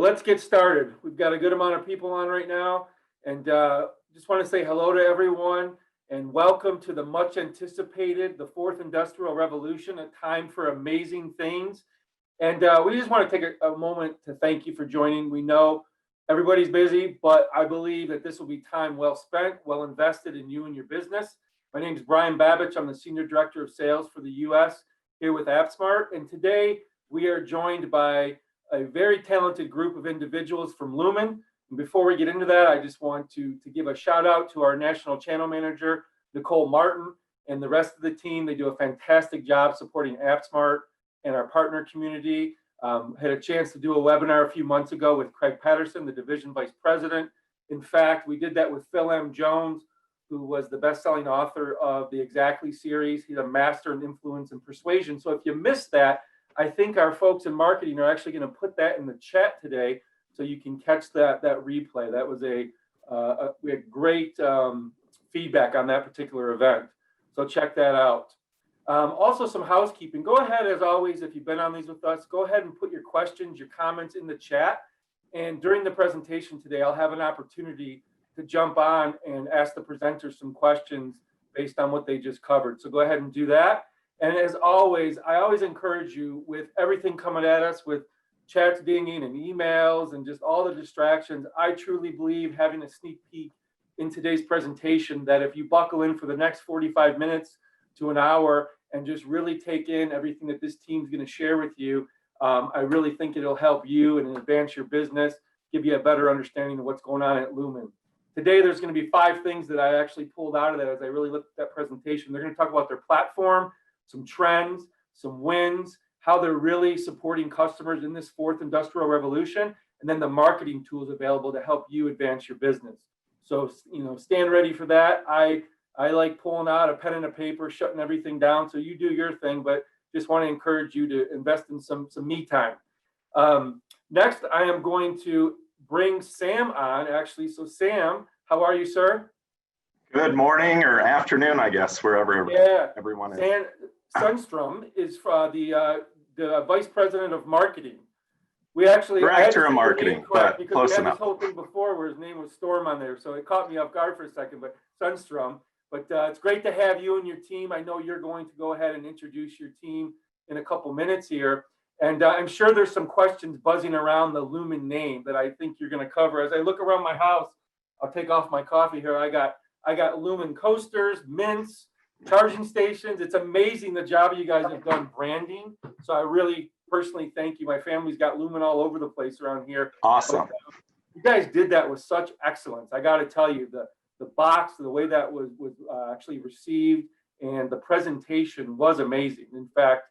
let's get started. We've got a good amount of people on right now, and just want to say hello to everyone and welcome to the much anticipated, the fourth industrial revolution, a time for amazing things. And we just want to take a moment to thank you for joining. We know everybody's busy, but I believe that this will be time well spent, well invested in you and your business. My name is Brian Babich. I'm the Senior Director of Sales for the US here with AppSmart. And today we are joined by a very talented group of individuals from Lumen. And before we get into that, I just want to give a shout out to our National Channel Manager, Nicole Martin, and the rest of the team. They do a fantastic job supporting AppSmart and our partner community. Had a chance to do a webinar a few months ago with Craig Patterson, the Division Vice President. In fact, we did that with Phil M. Jones, who was the best-selling author of the Exactly series. He's a master in influence and persuasion. So if you missed that, I think our folks in marketing are actually going to put that in the chat today so you can catch that replay. That was we had great feedback on that particular event. So check that out. Also some housekeeping. Go ahead, as always, if you've been on these with us, go ahead and put your questions, your comments in the chat. And during the presentation today, I'll have an opportunity to jump on and ask the presenters some questions based on what they just covered. So go ahead and do that. And as always, I always encourage you, with everything coming at us, with chats dinging and emails and just all the distractions, I truly believe, having a sneak peek in today's presentation, that if you buckle in for the next 45 minutes to an hour and just really take in everything that this team's going to share with you, I really think it'll help you and advance your business, give you a better understanding of what's going on at Lumen. Today, there's going to be 5 things that I actually pulled out of that as I really looked at that presentation. They're going to talk about their platform, some trends, some wins, how they're really supporting customers in this fourth industrial revolution, and then the marketing tools available to help you advance your business. So, stand ready for that. I like pulling out a pen and a paper, shutting everything down. So you do your thing, but just want to encourage you to invest in some me time. Next, I am going to bring Sam on, actually. So Sam, how are you, sir? Good morning or afternoon, I guess, wherever everyone is. Sam Sundstrom is the Vice President of Marketing. We actually Director of Marketing, but because close we had enough. This whole thing before where his name was Storm on there, so it caught me off guard for a second. But Sundstrom, but it's great to have you and your team. I know you're going to go ahead and introduce your team in a couple minutes here, and I'm sure there's some questions buzzing around the Lumen name that I think you're going to cover. As I look around my house, I'll take off my coffee here. I got Lumen coasters, mints, charging stations. It's amazing the job you guys have done branding. So I really personally thank you. My family's got Lumen all over the place around here. Awesome. But, you guys did that with such excellence. I got to tell you, the box, the way that was actually received, and the presentation was amazing. In fact,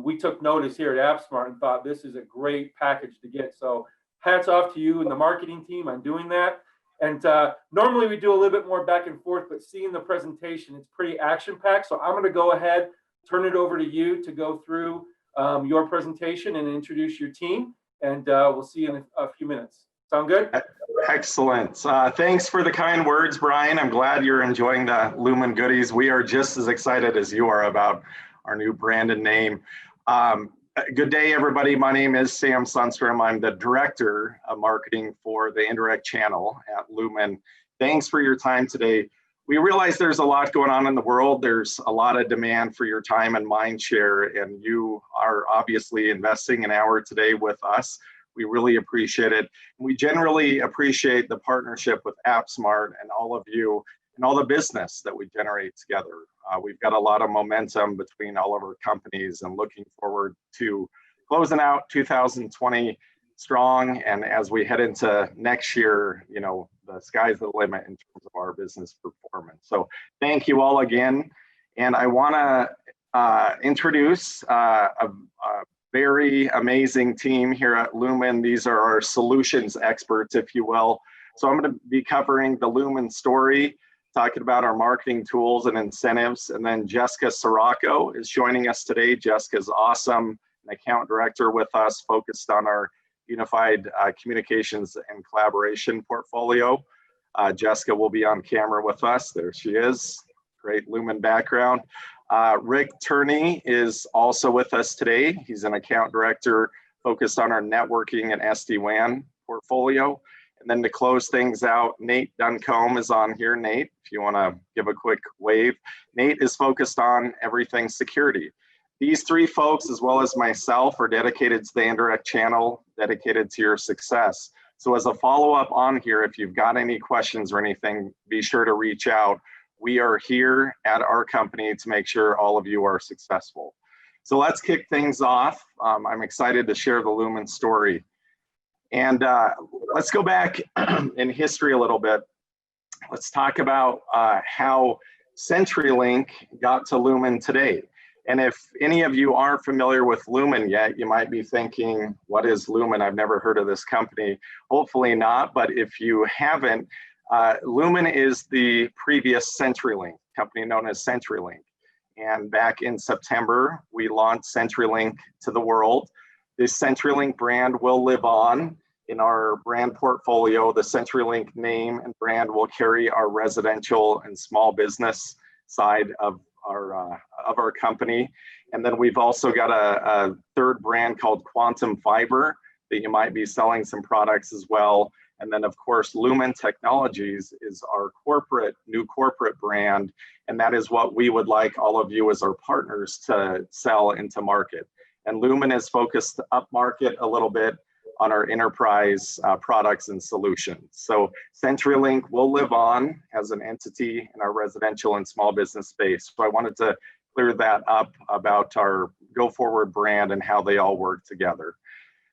we took notice here at AppSmart and thought this is a great package to get. So hats off to you and the marketing team on doing that. And normally we do a little bit more back and forth, but seeing the presentation, it's pretty action-packed. So I'm going to go ahead, turn it over to you to go through your presentation and introduce your team. And we'll see you in a few minutes. Sound good? Excellent. Thanks for the kind words, Brian. I'm glad you're enjoying the Lumen goodies. We are just as excited as you are about our new branded name. Good day, everybody. My name is Sam Sundstrom. I'm the Director of Marketing for the indirect channel at Lumen. Thanks for your time today. We realize there's a lot going on in the world. There's a lot of demand for your time and mind share, and you are obviously investing an hour today with us. We really appreciate it. We generally appreciate the partnership with AppSmart and all of you and all the business that we generate together. We've got a lot of momentum between all of our companies and looking forward to closing out 2020 strong. And as we head into next year, the sky's the limit in terms of our business performance. So thank you all again. And I want to introduce a very amazing team here at Lumen. These are our solutions experts, if you will. So I'm going to be covering the Lumen story, talking about our marketing tools and incentives. And then Jessica Sirocco is joining us today. Jessica's awesome, an account director with us, focused on our unified communications and collaboration portfolio. Jessica will be on camera with us. There she is. Great Lumen background. Rick Turney is also with us today. He's an account director focused on our networking and SD-WAN portfolio. And then to close things out, Nate Duncombe is on here. Nate, if you want to give a quick wave. Nate is focused on everything security. These three folks, as well as myself, are dedicated to the indirect channel, dedicated to your success. So as a follow-up on here, if you've got any questions or anything, be sure to reach out. We are here at our company to make sure all of you are successful. So let's kick things off. I'm excited to share the Lumen story. And let's go back in history a little bit. Let's talk about how CenturyLink got to Lumen today. And if any of you aren't familiar with Lumen yet, you might be thinking, what is Lumen? I've never heard of this company. Hopefully not, but if you haven't, Lumen is the previous CenturyLink, company known as CenturyLink. And back in September, we launched CenturyLink to the world. This CenturyLink brand will live on in our brand portfolio. The CenturyLink name and brand will carry our residential and small business side of our company. And then we've also got a third brand called Quantum Fiber that you might be selling some products as well. And then of course, Lumen Technologies is our new corporate brand. And that is what we would like all of you as our partners to sell into market. And Lumen is focused up market a little bit on our enterprise products and solutions. So CenturyLink will live on as an entity in our residential and small business space. So I wanted to clear that up about our go forward brand and how they all work together.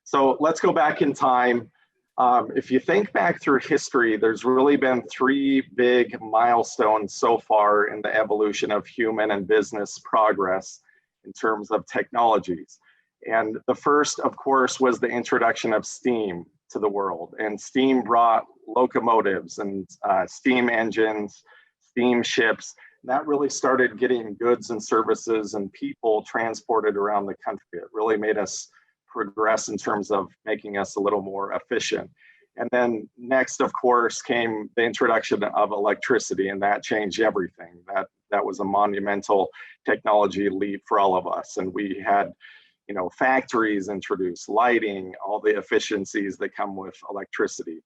So let's go back in time. If you think back through history, there's really been three big milestones so far in the evolution of human and business progress in terms of technologies. And the first, of course, was the introduction of steam to the world. And steam brought locomotives and steam engines, steam ships. And that really started getting goods and services and people transported around the country. It really made us progress in terms of making us a little more efficient. And then next, of course, came the introduction of electricity, and that changed everything. That was a monumental technology leap for all of us. And we had factories introduce lighting, all the efficiencies that come with electricity.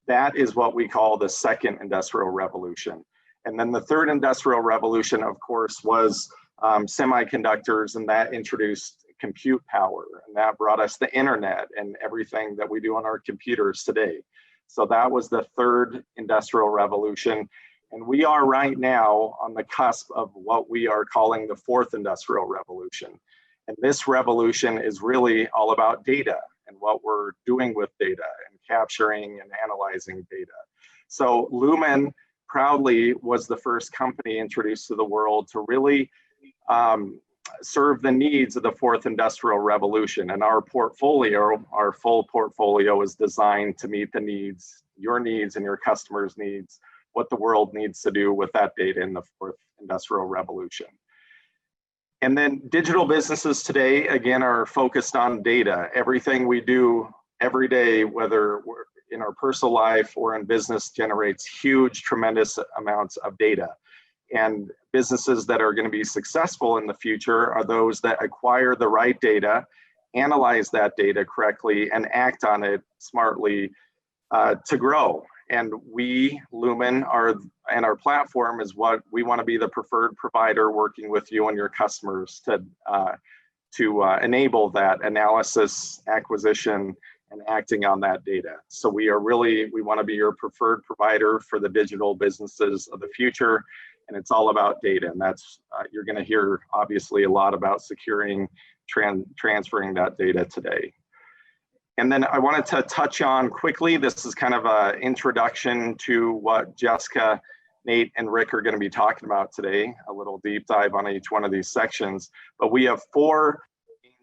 That is what we call the second industrial revolution. And then the third industrial revolution, of course, was semiconductors, and that introduced compute power, and that brought us the internet and everything that we do on our computers today. So that was the third industrial revolution. And we are right now on the cusp of what we are calling the fourth industrial revolution. And this revolution is really all about data and what we're doing with data and capturing and analyzing data. So Lumen proudly was the first company introduced to the world to really serve the needs of the fourth industrial revolution. And our portfolio, our full portfolio, is designed to meet the needs, your needs and your customers' needs, what the world needs to do with that data in the fourth industrial revolution. And then digital businesses today, again, are focused on data. Everything we do every day, whether we're in our personal life or in business, generates huge, tremendous amounts of data. And businesses that are going to be successful in the future are those that acquire the right data, analyze that data correctly, and act on it smartly to grow. And we, Lumen, and our platform is what we want to be the preferred provider working with you and your customers to enable that analysis, acquisition, and acting on that data. So we want to be your preferred provider for the digital businesses of the future. And it's all about data. And that's, you're going to hear obviously a lot about securing, transferring that data today. And then I wanted to touch on quickly, this is kind of an introduction to what Jessica, Nate, and Rick are going to be talking about today, a little deep dive on each one of these sections. But we have four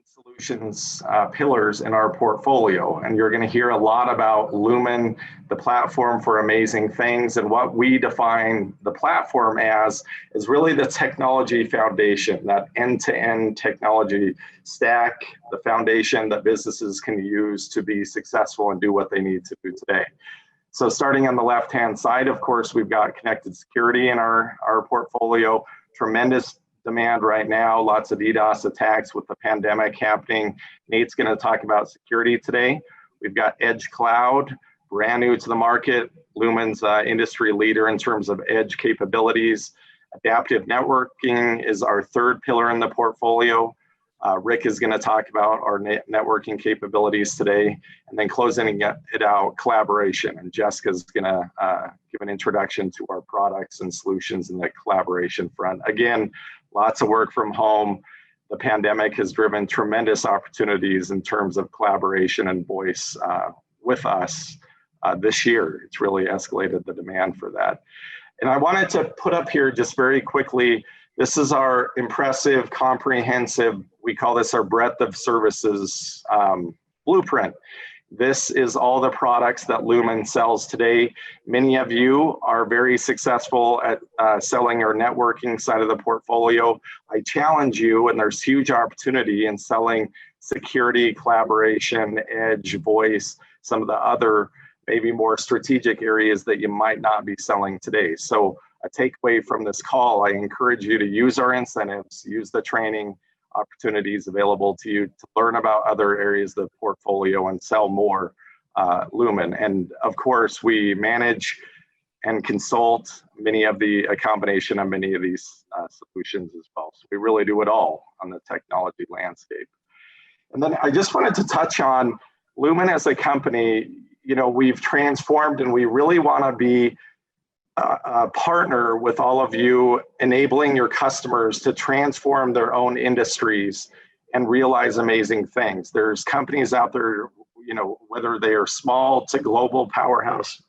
solutions pillars in our portfolio, and you're going to hear a lot about Lumen, the platform for amazing things, and what we define the platform as is really the technology foundation, that end-to-end technology stack, the foundation that businesses can use to be successful and do what they need to do today. So starting on the left-hand side, of course, we've got connected security in our portfolio, tremendous demand right now, lots of DDoS attacks with the pandemic happening. Nate's going to talk about security today. We've got Edge Cloud, brand new to the market. Lumen's industry leader in terms of edge capabilities. Adaptive networking is our third pillar in the portfolio. Rick is going to talk about our networking capabilities today, and then closing it out, collaboration. And Jessica's going to give an introduction to our products and solutions in the collaboration front. Again, lots of work from home. The pandemic has driven tremendous opportunities in terms of collaboration and voice with us this year. It's really escalated the demand for that. And I wanted to put up here just very quickly, this is our impressive, comprehensive, we call this our breadth of services blueprint. This is all the products that Lumen sells today. Many of you are very successful at selling our networking side of the portfolio. I challenge you, and there's huge opportunity in selling security, collaboration, edge, voice, some of the other maybe more strategic areas that you might not be selling today. So a takeaway from this call, I encourage you to use our incentives, use the training opportunities available to you to learn about other areas of the portfolio and sell more Lumen. And of course, we manage and consult a combination of many of these solutions as well. So we really do it all on the technology landscape. And then I just wanted to touch on Lumen as a company. You know, we've transformed, and we really want to be a partner with all of you, enabling your customers to transform their own industries and realize amazing things. There's companies out there, you know, whether they are small to global powerhouse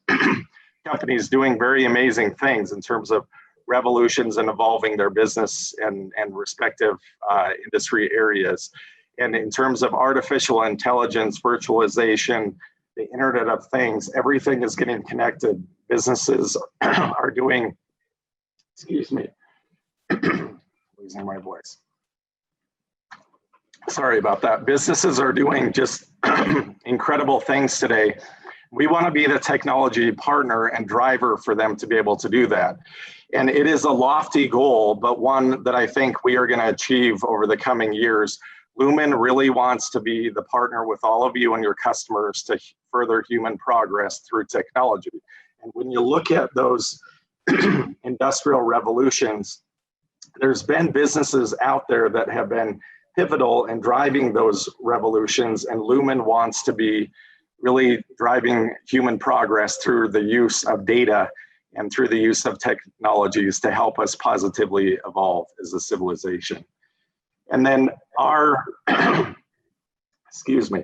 companies doing very amazing things in terms of revolutions and evolving their business and respective industry areas. And in terms of artificial intelligence, virtualization, the Internet of Things, everything is getting connected. Businesses are doing, excuse me, losing my voice. Sorry about that. Businesses are doing just incredible things today. We want to be the technology partner and driver for them to be able to do that. And it is a lofty goal, but one that I think we are going to achieve over the coming years. Lumen really wants to be the partner with all of you and your customers to further human progress through technology. And when you look at those industrial revolutions, there's been businesses out there that have been pivotal in driving those revolutions, and Lumen wants to be really driving human progress through the use of data and through the use of technologies to help us positively evolve as a civilization. And then our, excuse me,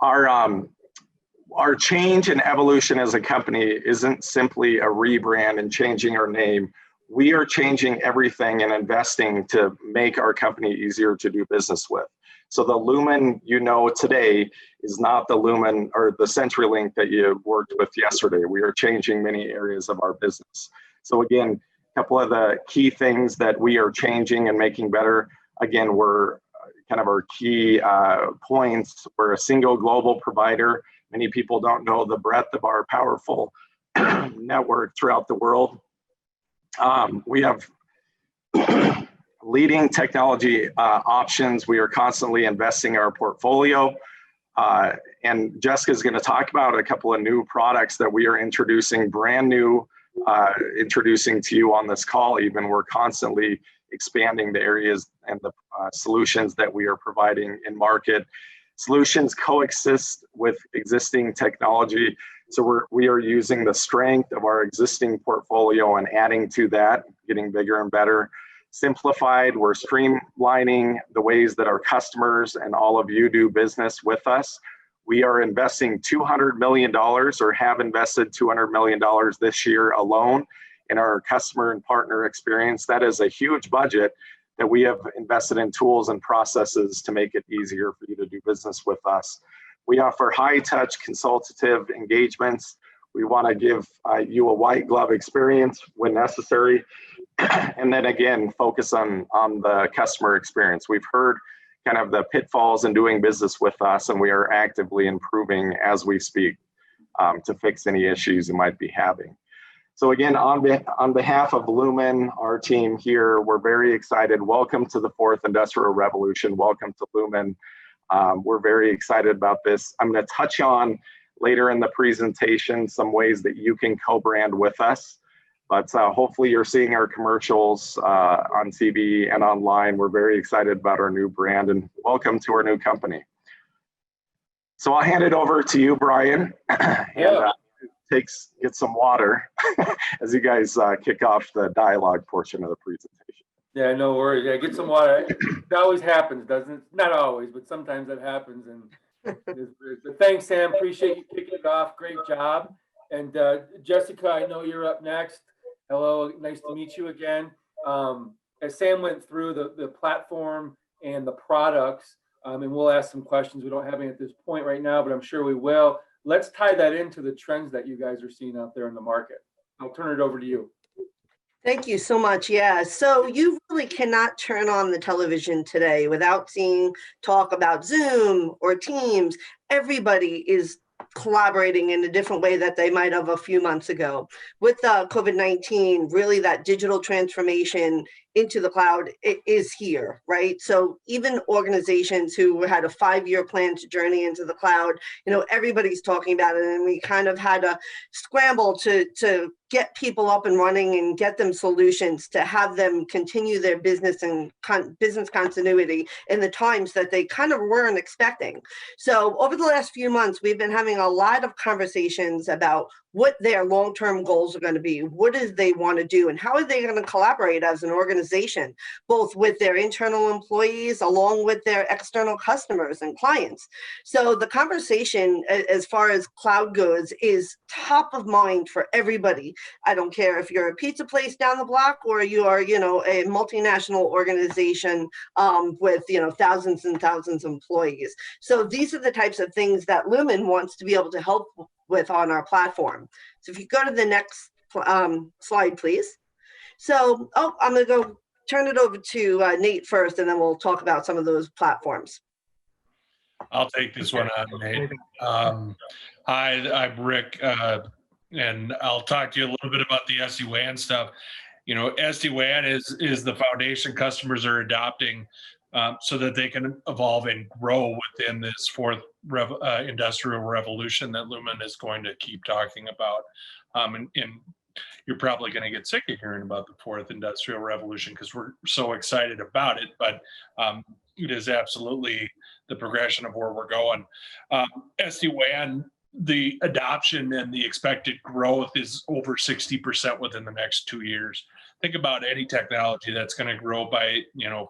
our change and evolution as a company isn't simply a rebrand and changing our name. We are changing everything and investing to make our company easier to do business with. So the Lumen you know today is not the Lumen or the CenturyLink that you worked with yesterday. We are changing many areas of our business. So again, a couple of the key things that we are changing and making better. Again, we're kind of our key points. We're a single global provider. Many people don't know the breadth of our powerful network throughout the world. We have leading technology options. We are constantly investing in our portfolio. And Jessica's going to talk about a couple of new products that we are introducing, brand new, introducing to you on this call. Even we're constantly expanding the areas and the solutions that we are providing in market. Solutions coexist with existing technology. So we are using the strength of our existing portfolio and adding to that, getting bigger and better. Simplified, we're streamlining the ways that our customers and all of you do business with us. We are investing $200 million, or have invested $200 million this year alone in our customer and partner experience. That is a huge budget that we have invested in tools and processes to make it easier for you to do business with us. We offer high-touch consultative engagements. We want to give you a white glove experience when necessary. And then again, focus on the customer experience. We've heard kind of the pitfalls in doing business with us, and we are actively improving as we speak to fix any issues you might be having. So again, on behalf of Lumen, our team here, we're very excited. Welcome to the fourth industrial revolution. Welcome to Lumen. We're very excited about this. I'm going to touch on later in the presentation some ways that you can co-brand with us. But hopefully you're seeing our commercials on TV and online. We're very excited about our new brand, and welcome to our new company. So I'll hand it over to you, Brian, and get some water as you guys kick off the dialogue portion of the presentation. Yeah, no worries. Yeah, get some water. It always happens, doesn't it? Not always, but sometimes it happens. And but thanks, Sam. Appreciate you kicking it off. Great job. And Jessica, I know you're up next. Hello, nice to meet you again. As Sam went through the platform and the products, and we'll ask some questions. We don't have any at this point right now, but I'm sure we will. Let's tie that into the trends that you guys are seeing out there in the market. I'll turn it over to you. Thank you so much. Yeah, so you really cannot turn on the television today without seeing talk about Zoom or Teams. Everybody is collaborating in a different way that they might have a few months ago. With COVID-19, really that digital transformation into the cloud is here, right? So even organizations who had a 5-year plan to journey into the cloud, everybody's talking about it, and we kind of had to scramble to get people up and running and get them solutions to have them continue their business and business continuity in the times that they kind of weren't expecting. So over the last few months, we've been having a lot of conversations about what their long-term goals are going to be, what is they want to do, and how are they going to collaborate as an organization, both with their internal employees along with their external customers and clients. So the conversation as far as cloud goes is top of mind for everybody. I don't care if you're a pizza place down the block or you are, a multinational organization with, thousands and thousands of employees. So these are the types of things that Lumen wants to be able to help with on our platform. So if you go to the next slide, please. So, I'm going to go turn it over to Nate first, and then we'll talk about some of those platforms. I'll take this one on, Nate. Hi, I'm Rick, and I'll talk to you a little bit about the SD-WAN stuff. SD-WAN is the foundation customers are adopting so that they can evolve and grow within this fourth industrial revolution that Lumen is going to keep talking about. And you're probably going to get sick of hearing about the fourth industrial revolution because we're so excited about it, but it is absolutely the progression of where we're going. SD-WAN, the adoption and the expected growth is over 60% within the next 2 years. Think about any technology that's going to grow by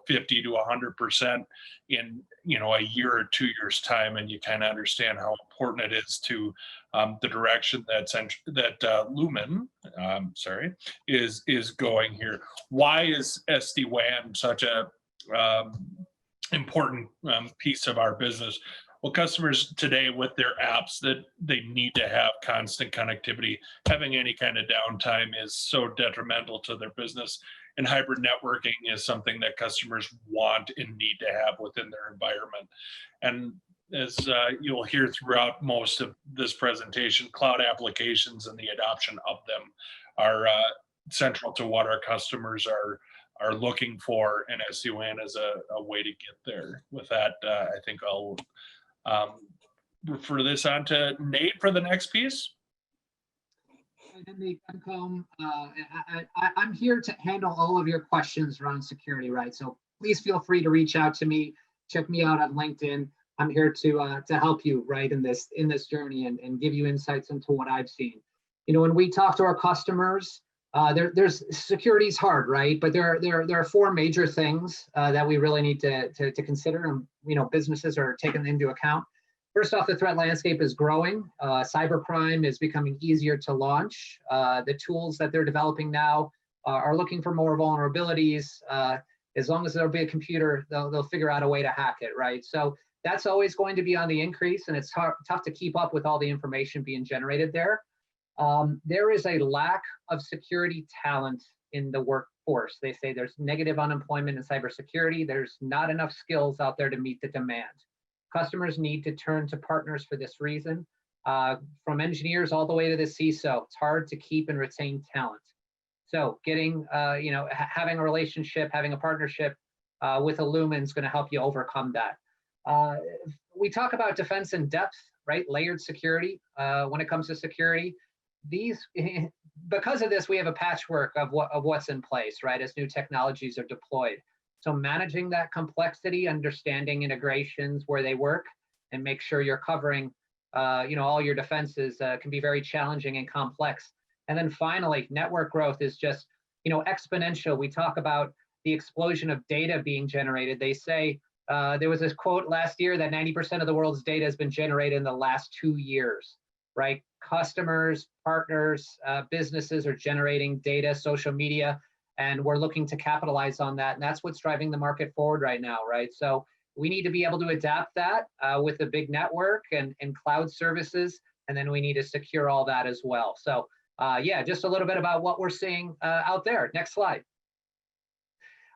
50 to 100% in a year or 2 years time, and you kind of understand how important it is to the direction that Lumen is going here. Why is SD-WAN such a important piece of our business? Well, customers today with their apps that they need to have constant connectivity, having any kind of downtime is so detrimental to their business. And hybrid networking is something that customers want and need to have within their environment. And as you'll hear throughout most of this presentation, cloud applications and the adoption of them are central to what our customers are looking for, and SD-WAN is a way to get there. With that, I think I'll refer this on to Nate for the next piece. I'm Nate Duncombe. I'm here to handle all of your questions around security, right? So please feel free to reach out to me. Check me out on LinkedIn. I'm here to help you, right, in this journey and give you insights into what I've seen. When we talk to our customers, there's security is hard, right? But there are 4 major things that we really need to consider, and businesses are taking into account. First off, the threat landscape is growing. Cybercrime is becoming easier to launch. The tools that they're developing now are looking for more vulnerabilities. As long as there'll be a computer, they'll figure out a way to hack it, right? So that's always going to be on the increase, and it's tough to keep up with all the information being generated there. There is a lack of security talent in the workforce. They say there's negative unemployment in cybersecurity. There's not enough skills out there to meet the demand. Customers need to turn to partners for this reason. from engineers all the way to the CISO. It's hard to keep and retain talent. So getting, having a relationship, having a partnership with Illumin is going to help you overcome that. We talk about defense in depth, right? Layered security. When it comes to security, because of this, we have a patchwork of what's in place, right? As new technologies are deployed. So managing that complexity, understanding integrations where they work, and make sure you're covering, all your defenses can be very challenging and complex. And then finally, network growth is just, exponential. We talk about the explosion of data being generated. They say there was this quote last year that 90% of the world's data has been generated in the last 2 years, right? Customers, partners, businesses are generating data, social media, and we're looking to capitalize on that. And that's what's driving the market forward right now, right? So we need to be able to adapt that with a big network and cloud services, and then we need to secure all that as well. So yeah, just a little bit about what we're seeing out there. Next slide.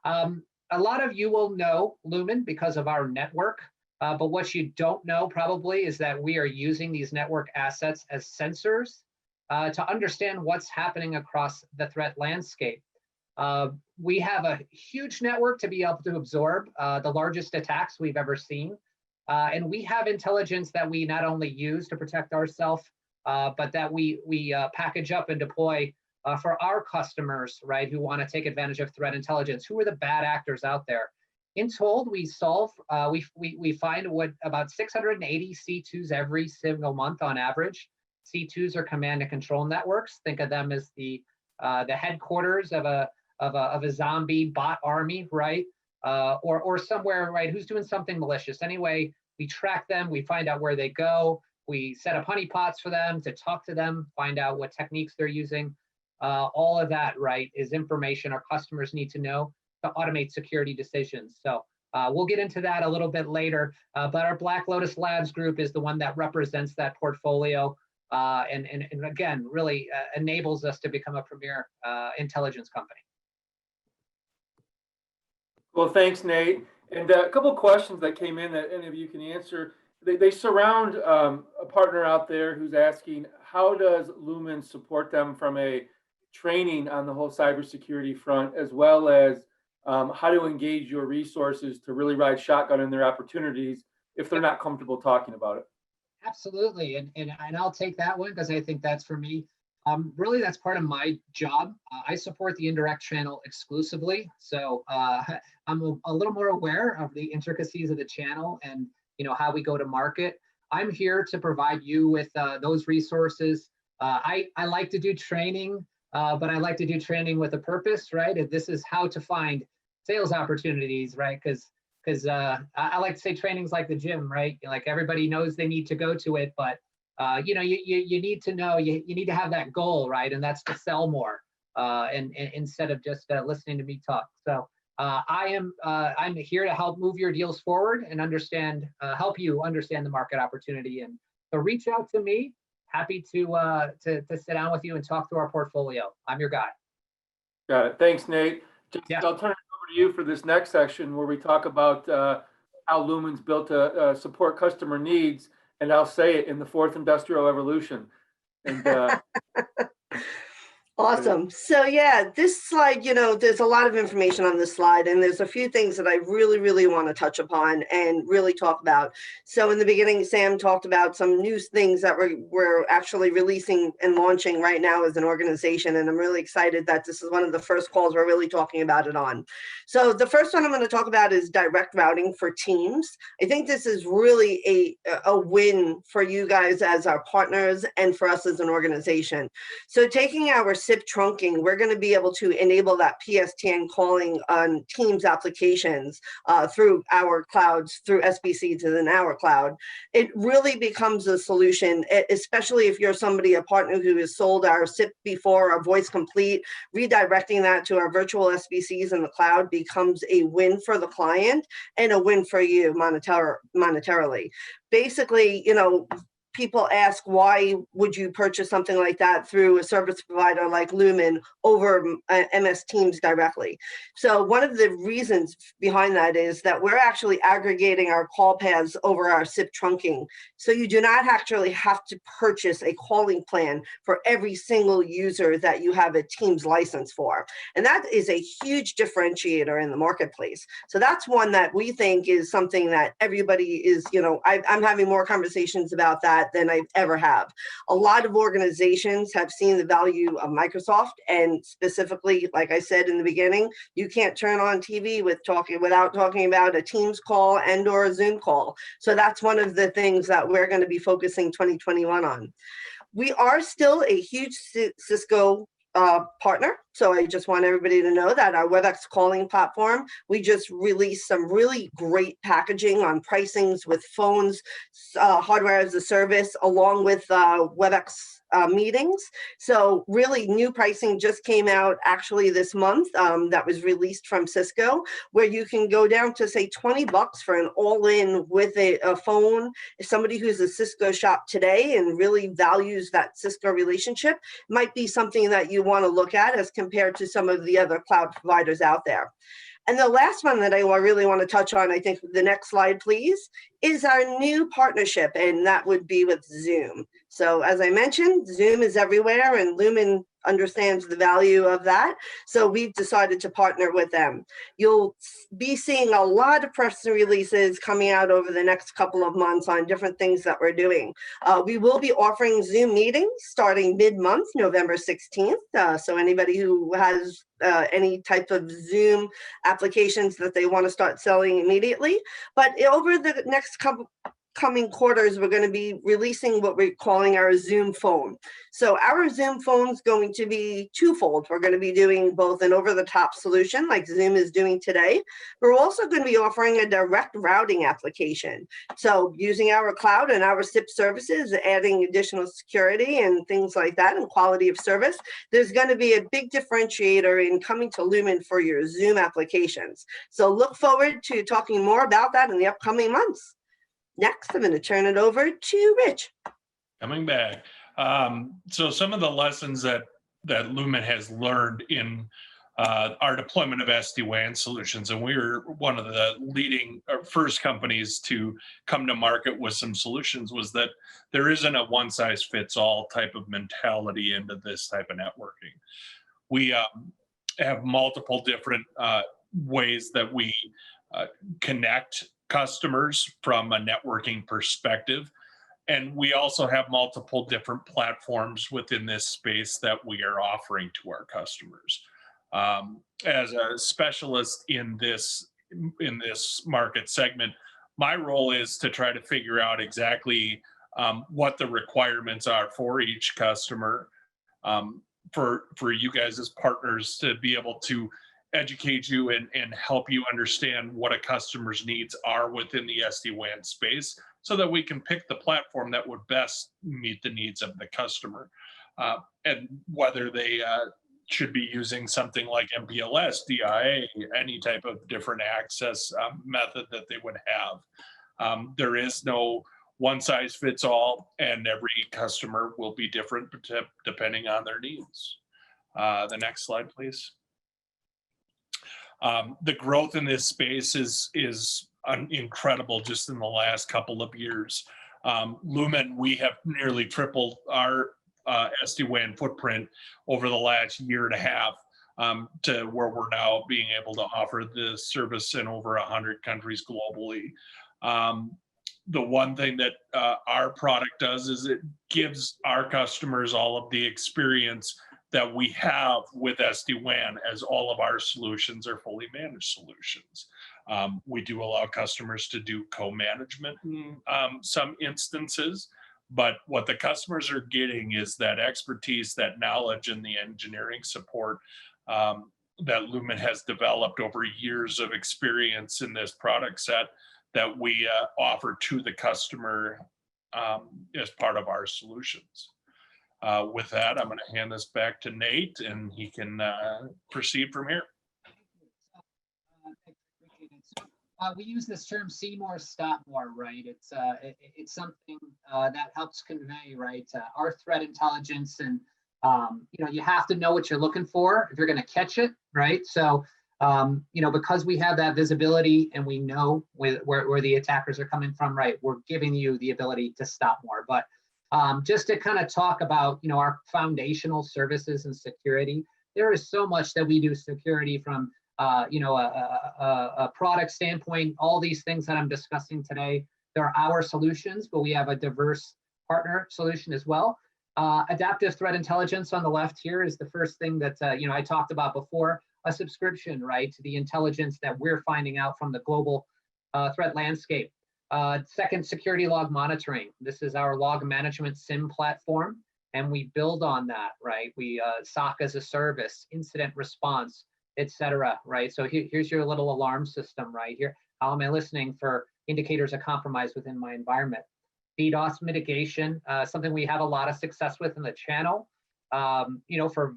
A lot of you will know Lumen because of our network, but what you don't know probably is that we are using these network assets as sensors to understand what's happening across the threat landscape. We have a huge network to be able to absorb the largest attacks we've ever seen. And we have intelligence that we not only use to protect ourselves, but that we package up and deploy for our customers, right, who want to take advantage of threat intelligence. Who are the bad actors out there? In Told, we solve, we find what about 680 C2s every single month on average. C2s are command and control networks. Think of them as the headquarters of a zombie bot army, right? Or somewhere, right, who's doing something malicious. Anyway, we track them, we find out where they go, we set up honeypots for them to talk to them, find out what techniques they're using. All of that, right, is information our customers need to know to automate security decisions. So we'll get into that a little bit later, but our Black Lotus Labs group is the one that represents that portfolio and again, really enables us to become a premier intelligence company. Well, thanks, Nate. And a couple of questions that came in that any of you can answer. They surround a partner out there who's asking, how does Lumen support them from a training on the whole cybersecurity front, as well as how to engage your resources to really ride shotgun in their opportunities if they're not comfortable talking about it? Absolutely. And I'll take that one because I think that's for me. Really, that's part of my job. I support the indirect channel exclusively. So I'm a little more aware of the intricacies of the channel and how we go to market. I'm here to provide you with those resources. I like to do training, but I like to do training with a purpose, right? And this is how to find sales opportunities, right? Because I like to say training's like the gym, right? Like everybody knows they need to go to it, but you need to know, you need to have that goal, right? And that's to sell more and instead of just listening to me talk. So I'm here to help move your deals forward and help you understand the market opportunity. And so reach out to me. Happy to sit down with you and talk through our portfolio. I'm your guy. Got it. Thanks, Nate. Yeah. I'll turn it over to you for this next section where we talk about how Lumen's built to support customer needs. And I'll say it, in the fourth industrial revolution. And Awesome. So yeah, this slide, there's a lot of information on this slide, and there's a few things that I really, really want to touch upon and really talk about. So in the beginning, Sam talked about some new things that we're actually releasing and launching right now as an organization, and I'm really excited that this is one of the first calls we're really talking about it on. So the first one I'm going to talk about is direct routing for teams. I think this is really a win for you guys as our partners and for us as an organization. So taking our SIP trunking, we're going to be able to enable that PSTN calling on Teams applications through our clouds, through SBCs and in our cloud. It really becomes a solution, especially if you're a partner who has sold our SIP before, our voice complete, redirecting that to our virtual SBCs in the cloud becomes a win for the client and a win for you monetarily. Basically, people ask, why would you purchase something like that through a service provider like Lumen over MS Teams directly? So one of the reasons behind that is that we're actually aggregating our call paths over our SIP trunking. So you do not actually have to purchase a calling plan for every single user that you have a Teams license for. And that is a huge differentiator in the marketplace. So that's one that we think is something that everybody is, I'm having more conversations about that than I ever have. A lot of organizations have seen the value of Microsoft, and specifically, like I said in the beginning, you can't turn on TV without talking about a Teams call and or a Zoom call. So that's one of the things that we're going to be focusing 2021 on. We are still a huge Cisco partner. So I just want everybody to know that our WebEx calling platform, we just released some really great packaging on pricings with phones, hardware as a service, along with WebEx meetings. So really new pricing just came out actually this month that was released from Cisco, where you can go down to say $20 for an all-in with a phone. Somebody who's a Cisco shop today and really values that Cisco relationship might be something that you want to look at as compared to some of the other cloud providers out there. And the last one that I really want to touch on, I think the next slide, please, is our new partnership, and that would be with Zoom. So as I mentioned, Zoom is everywhere, and Lumen understands the value of that. So we've decided to partner with them. You'll be seeing a lot of press releases coming out over the next couple of months on different things that we're doing. We will be offering Zoom meetings starting mid-month, November 16th. So anybody who has any type of Zoom applications that they want to start selling immediately. But over the next coming quarters, we're going to be releasing what we're calling our Zoom phone. So our Zoom phone is going to be twofold. We're going to be doing both an over-the-top solution like Zoom is doing today. We're also going to be offering a direct routing application. So using our cloud and our SIP services, adding additional security and things like that and quality of service, there's going to be a big differentiator in coming to Lumen for your Zoom applications. So look forward to talking more about that in the upcoming months. Next, I'm going to turn it over to Rich. Coming back. So some of the lessons that Lumen has learned in our deployment of SD-WAN solutions, and we were one of the leading first companies to come to market with some solutions, was that there isn't a one-size-fits-all type of mentality into this type of networking. We have multiple different ways that we connect customers from a networking perspective. And we also have multiple different platforms within this space that we are offering to our customers. As a specialist in this market segment, my role is to try to figure out exactly what the requirements are for each customer, for you guys as partners to be able to educate you and help you understand what a customer's needs are within the SD-WAN space, so that we can pick the platform that would best meet the needs of the customer, and whether they should be using something like MPLS, DIA, any type of different access method that they would have. There is no one size fits all, and every customer will be different depending on their needs. The next slide, please. The growth in this space is incredible just in the last couple of years. Lumen, we have nearly tripled our SD-WAN footprint over the last year and a half, to where we're now being able to offer this service in over 100 countries globally. The one thing that our product does is it gives our customers all of the experience that we have with SD-WAN, as all of our solutions are fully managed solutions. We do allow customers to do co-management in some instances, but what the customers are getting is that expertise, that knowledge, and the engineering support that Lumen has developed over years of experience in this product set that we offer to the customer as part of our solutions. With that, I'm going to hand this back to Nate, and he can proceed from here. We use this term "see more, stop more," right? It's something that helps convey, right, our threat intelligence, and you have to know what you're looking for if you're going to catch it, right? So because we have that visibility and we know where the attackers are coming from, right, we're giving you the ability to stop more. But just to kind of talk about our foundational services and security, there is so much that we do security from a product standpoint. All these things that I'm discussing today, they're our solutions, but we have a diverse partner solution as well. Adaptive threat intelligence on the left here is the first thing that I talked about before, a subscription, right, to the intelligence that we're finding out from the global threat landscape. Second, security log monitoring. This is our log management SIM platform, and we build on that, right? We SOC as a service, incident response, etc. Right? So here's your little alarm system right here. How am I listening for indicators of compromise within my environment? DDoS mitigation, something we have a lot of success with in the channel. For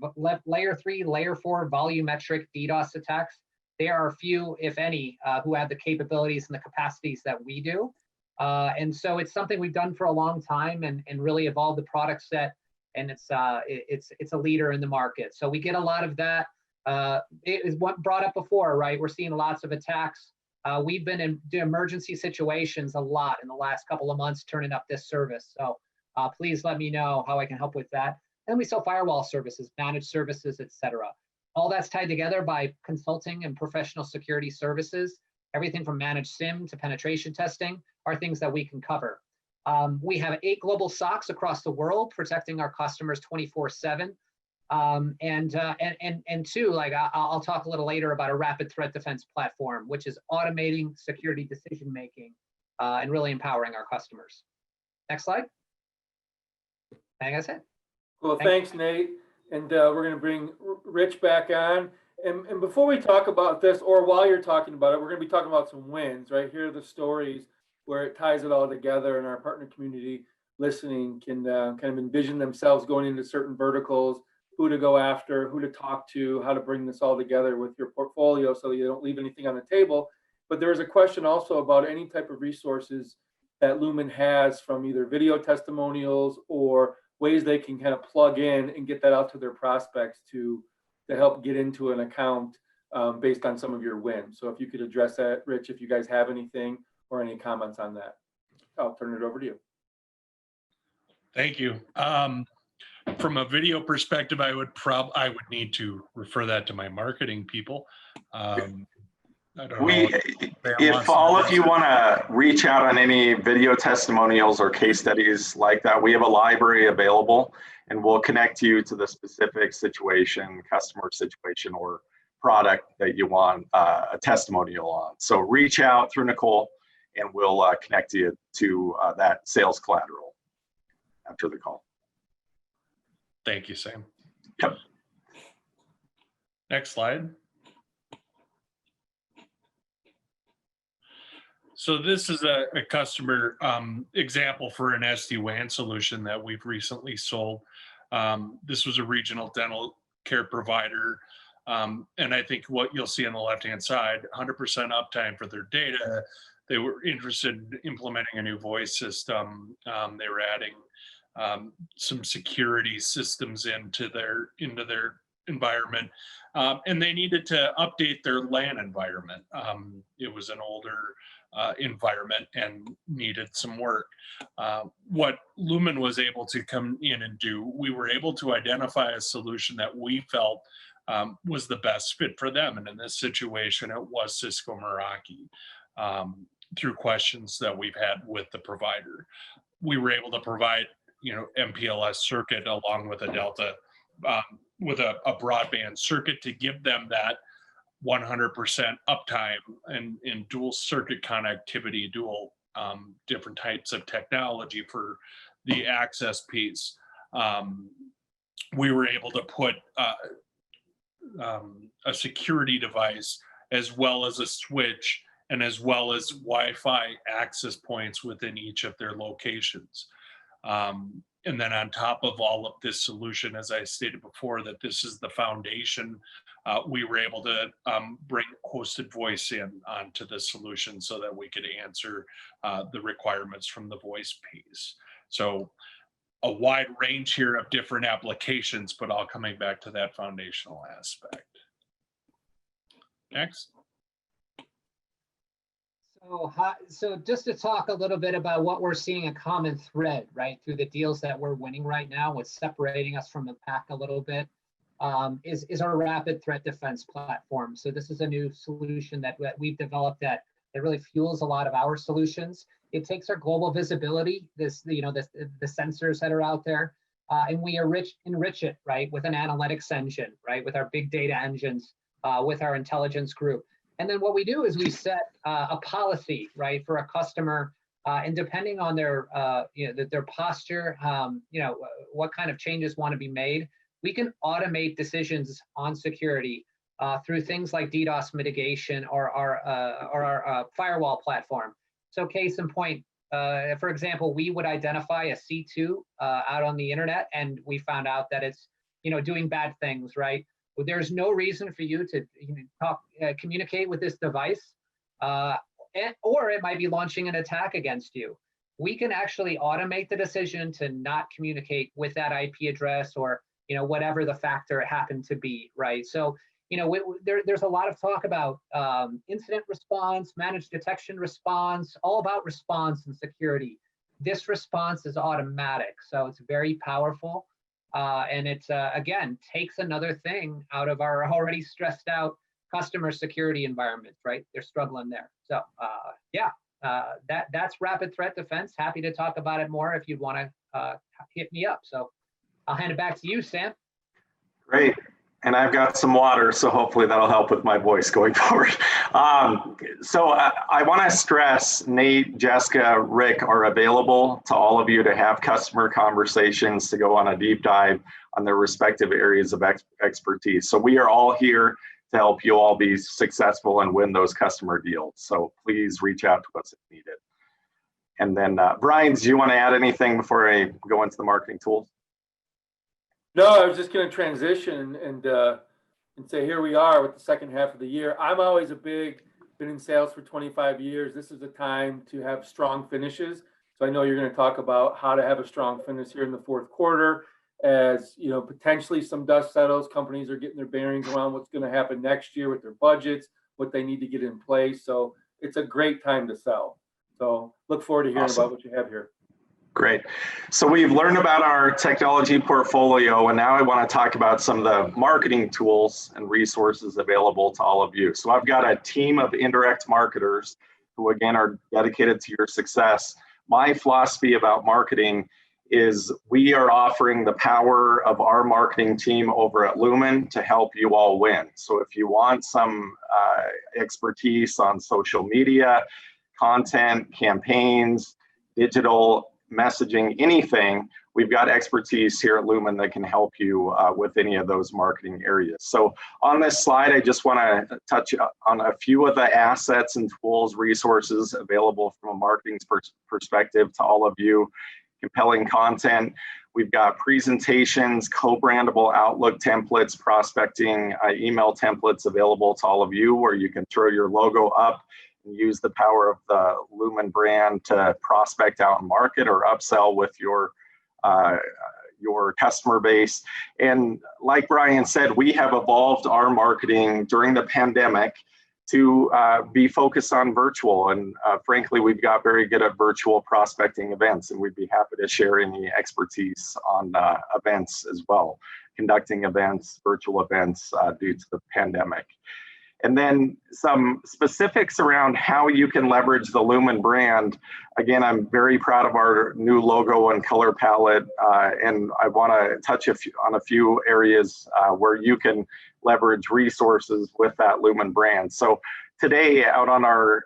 layer 3, layer 4 volumetric DDoS attacks, there are few, if any, who have the capabilities and the capacities that we do. And so it's something we've done for a long time and really evolved the product set, and it's a leader in the market. So we get a lot of that. It is what brought up before, right? We're seeing lots of attacks. We've been in emergency situations a lot in the last couple of months, turning up this service. So please let me know how I can help with that. And we sell firewall services, managed services, etc. All that's tied together by consulting and professional security services. Everything from managed SIM to penetration testing are things that we can cover. We have 8 global SOCs across the world protecting our customers 24/7. And two, like I'll talk a little later about a rapid threat defense platform, which is automating security decision making and really empowering our customers. Next slide. I think that's it. Well, thanks, Nate. And we're going to bring Rich back on. And before we talk about this, or while you're talking about it, we're going to be talking about some wins, right? Here are the stories where it ties it all together, and our partner community listening can kind of envision themselves going into certain verticals, who to go after, who to talk to, how to bring this all together with your portfolio so that you don't leave anything on the table. But there was a question also about any type of resources that Lumen has, from either video testimonials or ways they can kind of plug in and get that out to their prospects to help get into an account based on some of your wins. So if you could address that, Rich, if you guys have anything or any comments on that, I'll turn it over to you. Thank you. From a video perspective, I would need to refer that to my marketing people. I don't know if all of you want to reach out on any video testimonials or case studies like that, we have a library available, and we'll connect you to the specific situation, customer situation, or product that you want a testimonial on. So reach out through Nicole, and we'll connect you to that sales collateral after the call. Thank you, Sam. Yep. Next slide. So this is a customer example for an SD-WAN solution that we've recently sold. This was a regional dental care provider. And I think what you'll see on the left-hand side, 100% uptime for their data. They were interested in implementing a new voice system. They were adding some security systems into their environment, and they needed to update their LAN environment. It was an older environment and needed some work. What Lumen was able to come in and do, we were able to identify a solution that we felt was the best fit for them. And in this situation, it was Cisco Meraki. Through questions that we've had with the provider, we were able to provide MPLS circuit along with a Delta, with a broadband circuit to give them that 100% uptime and in dual circuit connectivity, dual different types of technology for the access piece. We were able to put a security device as well as a switch and as well as Wi-Fi access points within each of their locations. And then on top of all of this solution, as I stated before, that this is the foundation we were able to bring hosted voice in onto the solution so that we could answer the requirements from the voice piece. So a wide range here of different applications, but all coming back to that foundational aspect. Next. So just to talk a little bit about what we're seeing a common thread, right, through the deals that we're winning right now, what's separating us from the pack a little bit, is our rapid threat defense platform. So this is a new solution that we've developed that really fuels a lot of our solutions. It takes our global visibility, the sensors that are out there, and we enrich it, right, with an analytics engine, right, with our big data engines, with our intelligence group. And then what we do is we set a policy, right, for a customer, and depending on their posture, what kind of changes want to be made, we can automate decisions on security through things like DDoS mitigation or our firewall platform. So case in point, for example, we would identify a C2 out on the internet, and we found out that it's doing bad things, right? There's no reason for you to communicate with this device, or it might be launching an attack against you. We can actually automate the decision to not communicate with that IP address or whatever the factor happened to be, right? So there's a lot of talk about incident response, managed detection response, all about response and security. This response is automatic, so it's very powerful. And it's, again, takes another thing out of our already stressed out customer security environment, right? They're struggling there. So that's rapid threat defense. Happy to talk about it more if you'd want to hit me up. So I'll hand it back to you, Sam. Great. And I've got some water, so hopefully that'll help with my voice going forward. So I want to stress Nate, Jessica, Rick are available to all of you to have customer conversations, to go on a deep dive on their respective areas of expertise. So we are all here to help you all be successful and win those customer deals. So please reach out to us if needed. And then Brian, do you want to add anything before I go into the marketing tools? No, I was just going to transition and say here we are with the second half of the year. I'm always been in sales for 25 years. This is the time to have strong finishes. So I know you're going to talk about how to have a strong finish here in the fourth quarter. As potentially some dust settles, companies are getting their bearings around what's going to happen next year with their budgets, what they need to get in place. So it's a great time to sell. So look forward to hearing about what you have here. Great. So we've learned about our technology portfolio, and now I want to talk about some of the marketing tools and resources available to all of you. So I've got a team of indirect marketers who, again, are dedicated to your success. My philosophy about marketing is we are offering the power of our marketing team over at Lumen to help you all win. So if you want some expertise on social media, content, campaigns, digital messaging, anything, we've got expertise here at Lumen that can help you with any of those marketing areas. So on this slide, I just want to touch on a few of the assets and tools, resources available from a marketing perspective to all of you. Compelling content. We've got presentations, co-brandable Outlook templates, prospecting email templates available to all of you, where you can throw your logo up and use the power of the Lumen brand to prospect out and market or upsell with your customer base. And like Brian said, we have evolved our marketing during the pandemic to be focused on virtual. And frankly, we've got very good at virtual prospecting events, and we'd be happy to share any expertise on events as well, conducting events, virtual events due to the pandemic. And then some specifics around how you can leverage the Lumen brand. Again, I'm very proud of our new logo and color palette, and I want to touch on a few areas where you can leverage resources with that Lumen brand. So today, out on our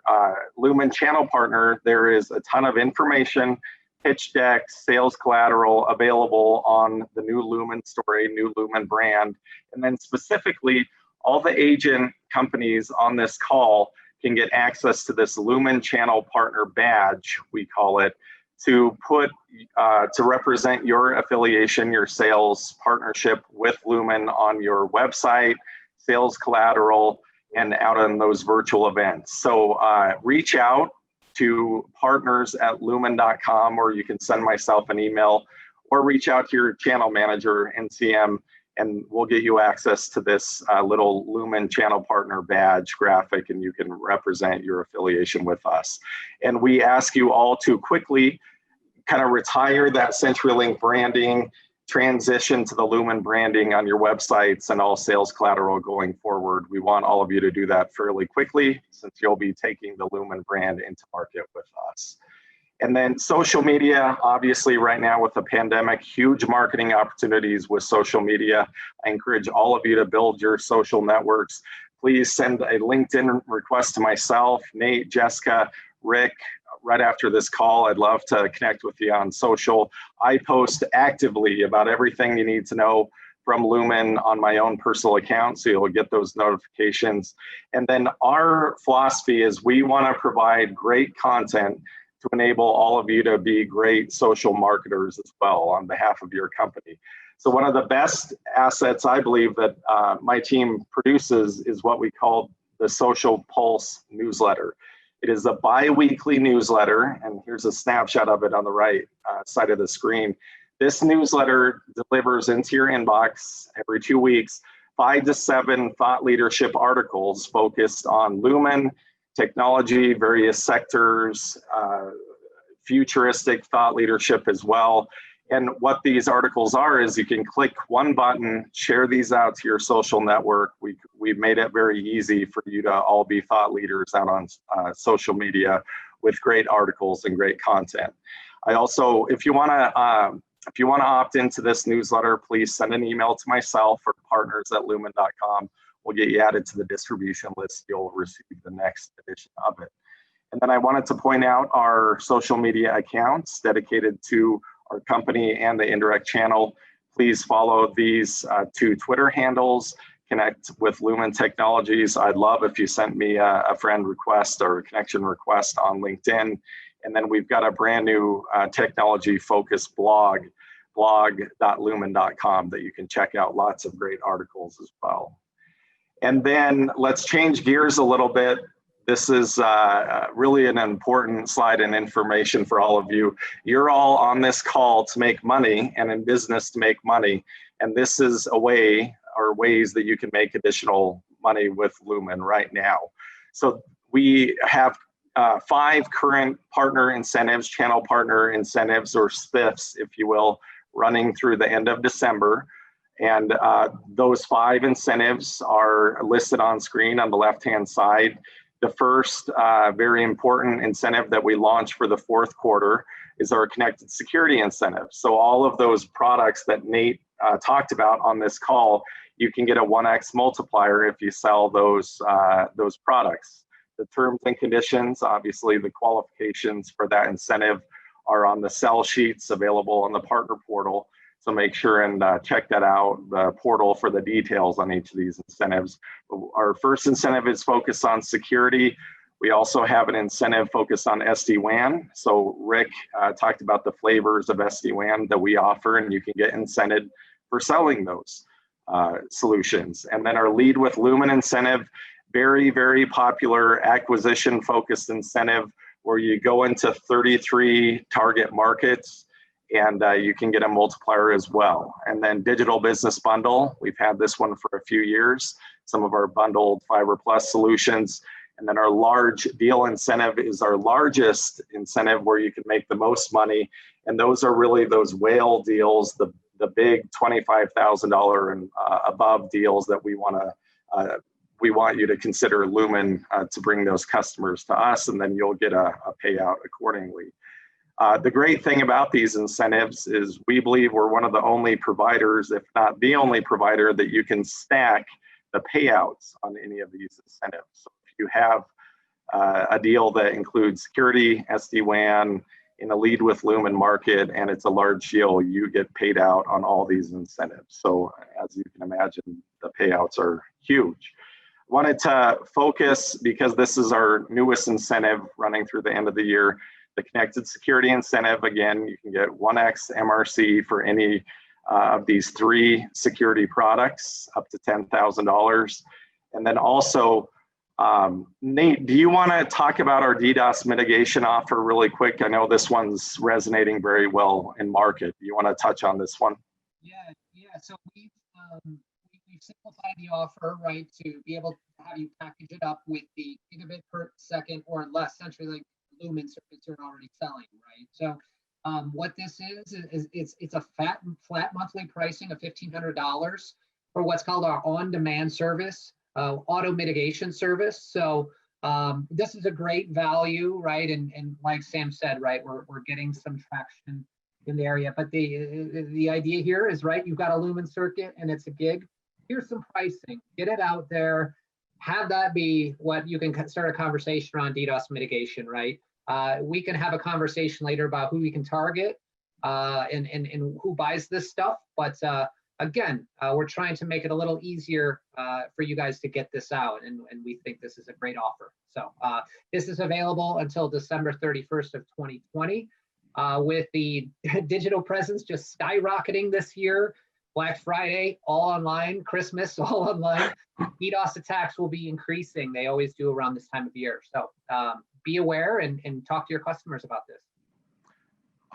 Lumen channel partner, there is a ton of information, pitch decks, sales collateral available on the new Lumen story, new Lumen brand, and then specifically, all the agent companies on this call can get access to this Lumen channel partner badge, we call it, to represent your affiliation, your sales partnership with Lumen on your website, sales collateral, and out on those virtual events. So reach out to partners@lumen.com, or you can send myself an email, or reach out to your channel manager, NCM, and we'll get you access to this little Lumen channel partner badge graphic, and you can represent your affiliation with us. And we ask you all to quickly kind of retire that CenturyLink branding, transition to the Lumen branding on your websites and all sales collateral going forward. We want all of you to do that fairly quickly, since you'll be taking the Lumen brand into market with us. And then social media, obviously right now with the pandemic, huge marketing opportunities with social media. I encourage all of you to build your social networks. Please send a LinkedIn request to myself, Nate, Jessica, Rick, right after this call. I'd love to connect with you on social. I post actively about everything you need to know from Lumen on my own personal account, so you'll get those notifications. And then our philosophy is we want to provide great content to enable all of you to be great social marketers as well on behalf of your company. So one of the best assets I believe that my team produces is what we call the Social Pulse newsletter. It is a bi-weekly newsletter, and here's a snapshot of it on the right side of the screen. This newsletter delivers into your inbox every 2 weeks 5 to 7 thought leadership articles focused on Lumen, technology, various sectors, futuristic thought leadership as well. And what these articles are is you can click one button, share these out to your social network. We've made it very easy for you to all be thought leaders out on social media with great articles and great content. I also, if you want to opt into this newsletter, please send an email to myself or partners@lumen.com. We'll get you added to the distribution list. You'll receive the next edition of it. And then I wanted to point out our social media accounts dedicated to our company and the indirect channel. Please follow these 2 Twitter handles, connect with Lumen Technologies. I'd love if you sent me a friend request or a connection request on LinkedIn. And then we've got a brand new technology focused blog.lumen.com that you can check out. Lots of great articles as well. And then let's change gears a little bit. This is really an important slide and information for all of you. You're all on this call to make money and in business to make money. And this is a way or ways that you can make additional money with Lumen right now. So we have 5 current partner incentives, channel partner incentives, or SPIFs, if you will, running through the end of December. And those 5 incentives are listed on screen on the left-hand side. The first very important incentive that we launched for the 4th quarter is our connected security incentive. So all of those products that Nate talked about on this call, you can get a 1x multiplier if you sell those products. The terms and conditions, obviously the qualifications for that incentive are on the sell sheets available on the partner portal. So make sure and check that out, the portal, for the details on each of these incentives. Our first incentive is focused on security. We also have an incentive focused on SD-WAN. So Rick talked about the flavors of SD-WAN that we offer, and you can get incented for selling those solutions. And then our Lead with Lumen incentive, very, very popular acquisition focused incentive where you go into 33 target markets and you can get a multiplier as well. And then Digital Business Bundle, we've had this one for a few years, some of our bundled Fiber Plus solutions. And then our large deal incentive is our largest incentive where you can make the most money. And those are really those whale deals, the big $25,000 and above deals that we want you to consider Lumen to bring those customers to us, and then you'll get a payout accordingly. The great thing about these incentives is we believe we're one of the only providers, if not the only provider, that you can stack the payouts on any of these incentives. So if you have a deal that includes security, SD-WAN, in a Lead with Lumen market, and it's a large deal, you get paid out on all these incentives. So as you can imagine, the payouts are huge. Wanted to focus, because this is our newest incentive running through the end of the year, the connected security incentive. Again, you can get 1x MRC for any of these 3 security products up to $10,000. And then also, Nate, do you want to talk about our DDoS mitigation offer really quick? I know this one's resonating very well in market. Do you want to touch on this one? Yeah. So we've simplified the offer, right, to be able to have you package it up with the gigabit per second or less, essentially like Lumen circuits are already selling, right? So what this is it's a flat monthly pricing of $1,500 for what's called our on-demand service, auto mitigation service. So this is a great value, right? And like Sam said, right, we're getting some traction in the area. But the idea here is, right, you've got a Lumen circuit and it's a gig. Here's some pricing. Get it out there. Have that be what you can start a conversation around DDoS mitigation, right? We can have a conversation later about who we can target and who buys this stuff. But again, we're trying to make it a little easier for you guys to get this out. And we think this is a great offer. So this is available until December 31st of 2020. With the digital presence just skyrocketing this year, Black Friday, all online, Christmas, all online, DDoS attacks will be increasing. They always do around this time of year. So be aware and talk to your customers about this.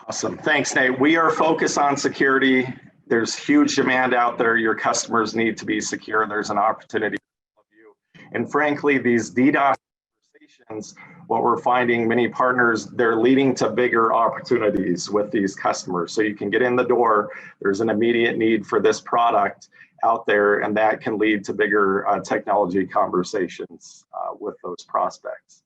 Awesome. Thanks, Nate. We are focused on security. There's huge demand out there. Your customers need to be secure. There's an opportunity for all of you. And frankly, these DDoS conversations, what we're finding, many partners, they're leading to bigger opportunities with these customers. So you can get in the door. There's an immediate need for this product out there, and that can lead to bigger technology conversations with those prospects.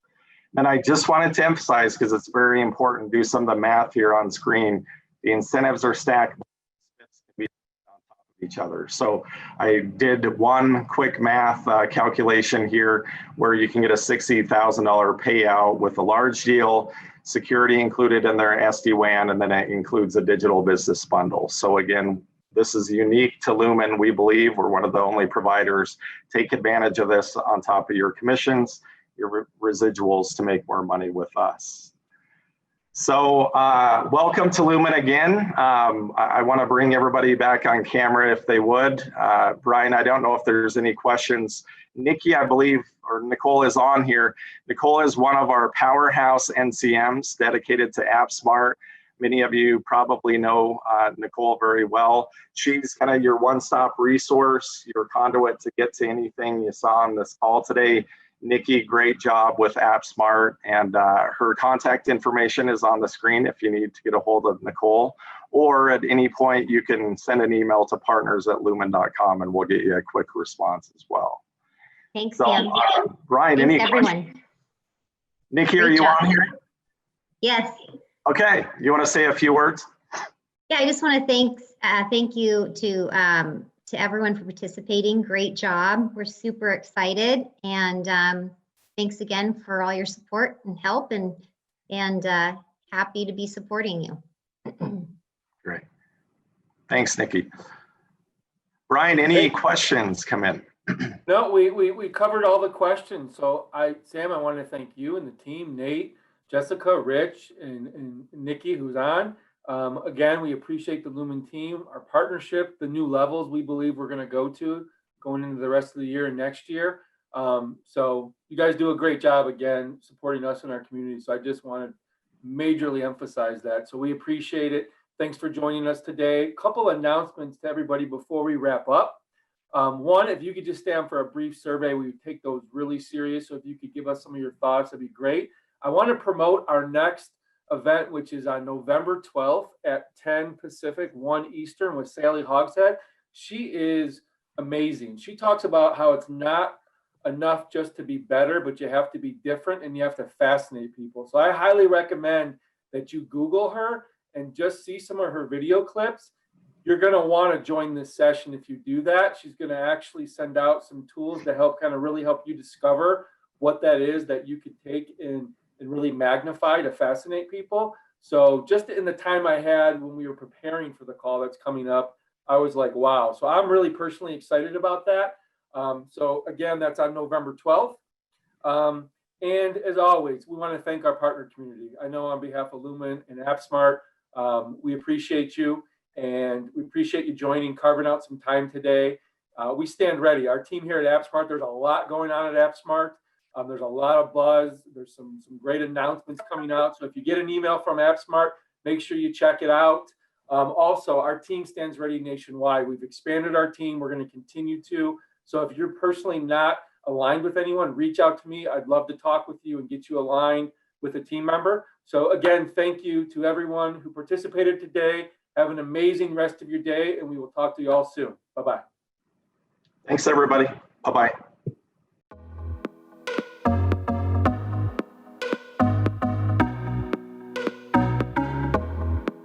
And I just wanted to emphasize, because it's very important, do some of the math here on screen. The incentives are stacked on top of each other. So I did one quick math calculation here where you can get a $60,000 payout with a large deal, security included in their SD-WAN, and then it includes a digital business bundle. So again, this is unique to Lumen. We believe we're one of the only providers. Take advantage of this on top of your commissions, your residuals, to make more money with us. So welcome to Lumen again. I want to bring everybody back on camera if they would. Brian, I don't know if there's any questions. Nikki, I believe, or Nicole is on here. Nicole is one of our powerhouse NCMs dedicated to AppSmart. Many of you probably know Nicole very well. She's kind of your one-stop resource, your conduit to get to anything you saw on this call today. Nikki, great job with AppSmart, and her contact information is on the screen if you need to get a hold of Nicole, or at any point you can send an email to partners@lumen.com and we'll get you a quick response as well. Thanks, So, Sam. Brian, Thanks, any everyone. questions? Nikki, are Great you job. on here? Yes. Okay, you want to say a few words? Yeah, I just want to thank you to everyone for participating. Great job. We're super excited, and thanks again for all your support and help, and happy to be supporting you. Great. Thanks, Nikki. Brian, any questions come in? No, we covered all the questions. So Sam, I want to thank you and the team, Nate, Jessica, Rich, and Nikki, who's on. Again, we appreciate the Lumen team, our partnership, the new levels we believe we're going to go to going into the rest of the year and next year. So you guys do a great job, again, supporting us in our community. So I just want to majorly emphasize that. So we appreciate it. Thanks for joining us today. A couple announcements to everybody before we wrap up. One, if you could just stay on for a brief survey, we take those really serious. So if you could give us some of your thoughts, that'd be great. I want to promote our next event, which is on November 12th at 10 Pacific, 1 Eastern, with Sally Hogshead. She is amazing. She talks about how it's not enough just to be better, but you have to be different and you have to fascinate people. So I highly recommend that you Google her and just see some of her video clips. You're going to want to join this session if you do that. She's going to actually send out some tools to help kind of really help you discover what that is that you could take and really magnify to fascinate people. So just in the time I had when we were preparing for the call that's coming up, I was like, wow. So I'm really personally excited about that. So again, that's on November 12th. And as always, we want to thank our partner community. I know on behalf of Lumen and AppSmart, we appreciate you. And we appreciate you joining, carving out some time today. We stand ready. Our team here at AppSmart, there's a lot going on at AppSmart. There's a lot of buzz. There's some great announcements coming out. So if you get an email from AppSmart, make sure you check it out. Also, our team stands ready nationwide. We've expanded our team. We're going to continue to. So if you're personally not aligned with anyone, reach out to me. I'd love to talk with you and get you aligned with a team member. So again, thank you to everyone who participated today. Have an amazing rest of your day, and we will talk to you all soon. Bye-bye. Thanks, everybody. Bye-bye.